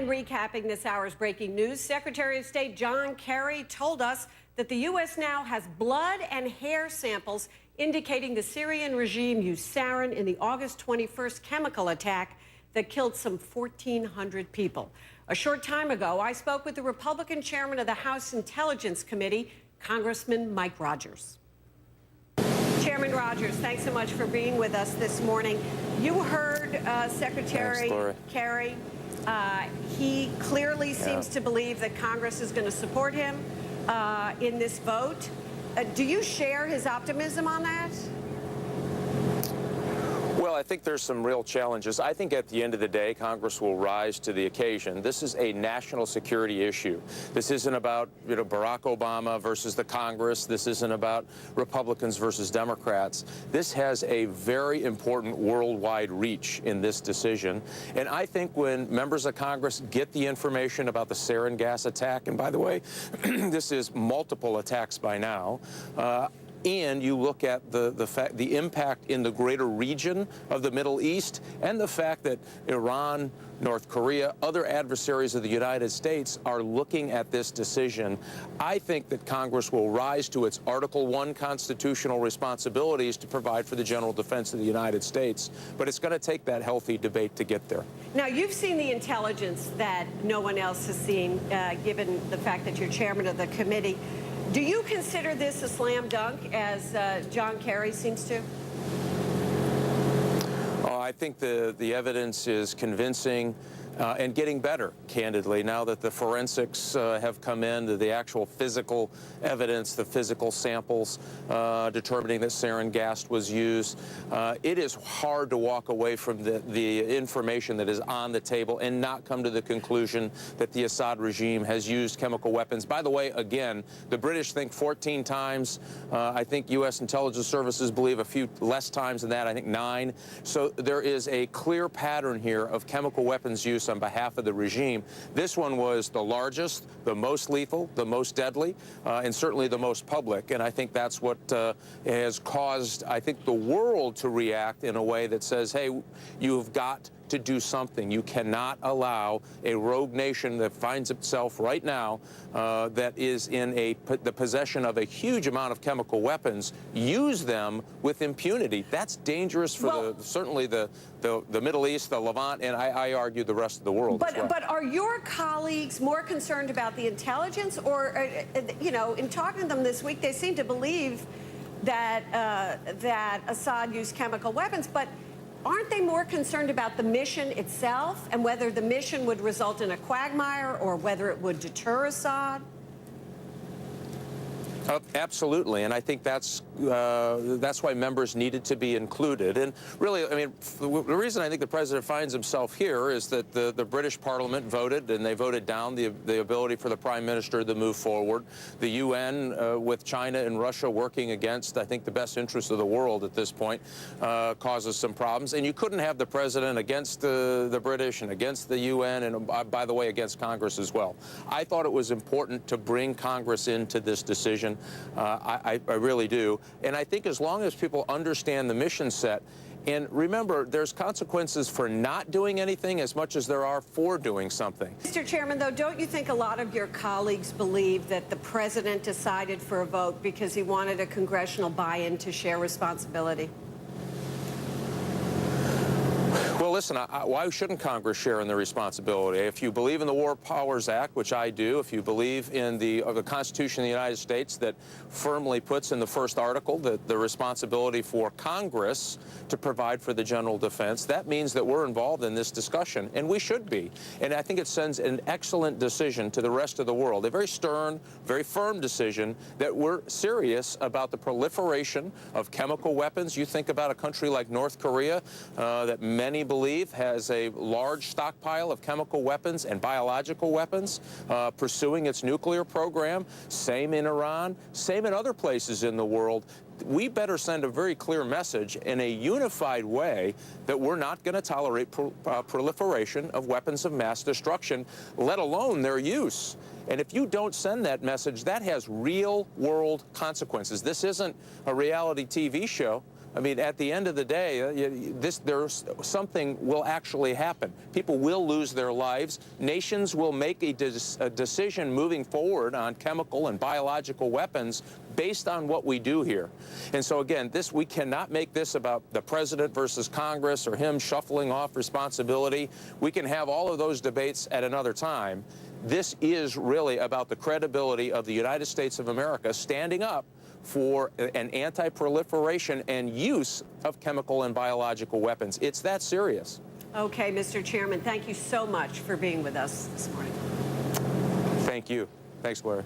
recapping this hour's breaking news, Secretary of State John Kerry told us that the U.S. now has blood and hair samples indicating the Syrian regime used sarin in the August 21st chemical attack that killed some 1,400 people. A short time ago, I spoke with the Republican chairman of the House Intelligence Committee, Congressman Mike Rogers. Chairman Rogers, thanks so much for being with us this morning. You heard Secretary Kerry. He clearly seems to believe that Congress is going to support him in this vote. Do you share his optimism on that? Well, I think there's some real challenges. I think at the end of the day, Congress will rise to the occasion. This is a national security issue. This isn't about, Barack Obama versus the Congress. This isn't about Republicans versus Democrats. This has a very important worldwide reach in this decision. And I think when members of Congress get the information about the sarin gas attack, and by the way, this is multiple attacks by now, and you look at the impact in the greater region of the Middle East and the fact that Iran, North Korea, other adversaries of the United States are looking at this decision, I think that Congress will rise to its Article I constitutional responsibilities to provide for the general defense of the United States. But it's going to take that healthy debate to get there. Now, you've seen the intelligence that no one else has seen, given the fact that you're chairman of the committee. Do you consider this a slam dunk, as John Kerry seems to? I think the evidence is convincing and getting better, candidly, now that the forensics have come in, the actual physical evidence, the physical samples determining that sarin gas was used. It is hard to walk away from the information that is on the table and not come to the conclusion that the Assad regime has used chemical weapons. By the way, again, the British think 14 times. I think U.S. intelligence services believe a few less times than that, I think 9. So there is a clear pattern here of chemical weapons use on behalf of the regime. This one was the largest, the most lethal, the most deadly, and certainly the most public. And I think that's what has caused, I think, the world to react in a way that says, hey, you've got to do something. You cannot allow a rogue nation that finds itself right now that is in the possession of a huge amount of chemical weapons use them with impunity. That's dangerous for certainly the Middle East, the Levant, and I argue the rest of the world. But are your colleagues more concerned about the intelligence, or in talking to them this week, they seem to believe that that Assad used chemical weapons, but aren't they more concerned about the mission itself and whether the mission would result in a quagmire or whether it would deter Assad? Absolutely, and I think that's why members needed to be included. And really, I mean, the reason I think the president finds himself here is that the British Parliament voted, and they voted down the ability for the Prime Minister to move forward. The UN, with China and Russia working against, I think, the best interests of the world at this point, causes some problems. And you couldn't have the president against the British and against the UN, and by the way, against Congress as well. I thought it was important to bring Congress into this decision. I really do. And I think as long as people understand the mission set, and remember, there's consequences for not doing anything as much as there are for doing something. Mr. Chairman, though, don't you think a lot of your colleagues believe that the president decided for a vote because he wanted a congressional buy-in to share responsibility? Well, listen, why shouldn't Congress share in the responsibility? If you believe in the War Powers Act, which I do, if you believe in the Constitution of the United States that firmly puts in the first article that the responsibility for Congress to provide for the general defense, that means that we're involved in this discussion, and we should be. And I think it sends an excellent decision to the rest of the world, a very stern, very firm decision that we're serious about the proliferation of chemical weapons. You think about a country like North Korea that many believe has a large stockpile of chemical weapons and biological weapons, pursuing its nuclear program. Same in Iran, same in other places in the world. We better send a very clear message in a unified way that we're not going to tolerate proliferation of weapons of mass destruction, let alone their use. And if you don't send that message, that has real-world consequences. This isn't a reality TV show. I mean, at the end of the day, something will actually happen. People will lose their lives. Nations will make a decision moving forward on chemical and biological weapons based on what we do here. And so, again, we cannot make this about the president versus Congress or him shuffling off responsibility. We can have all of those debates at another time. This is really about the credibility of the United States of America standing up for an anti-proliferation and use of chemical and biological weapons. It's that serious. Okay, Mr. Chairman, thank you so much for being with us this morning. Thank you. Thanks, Blair.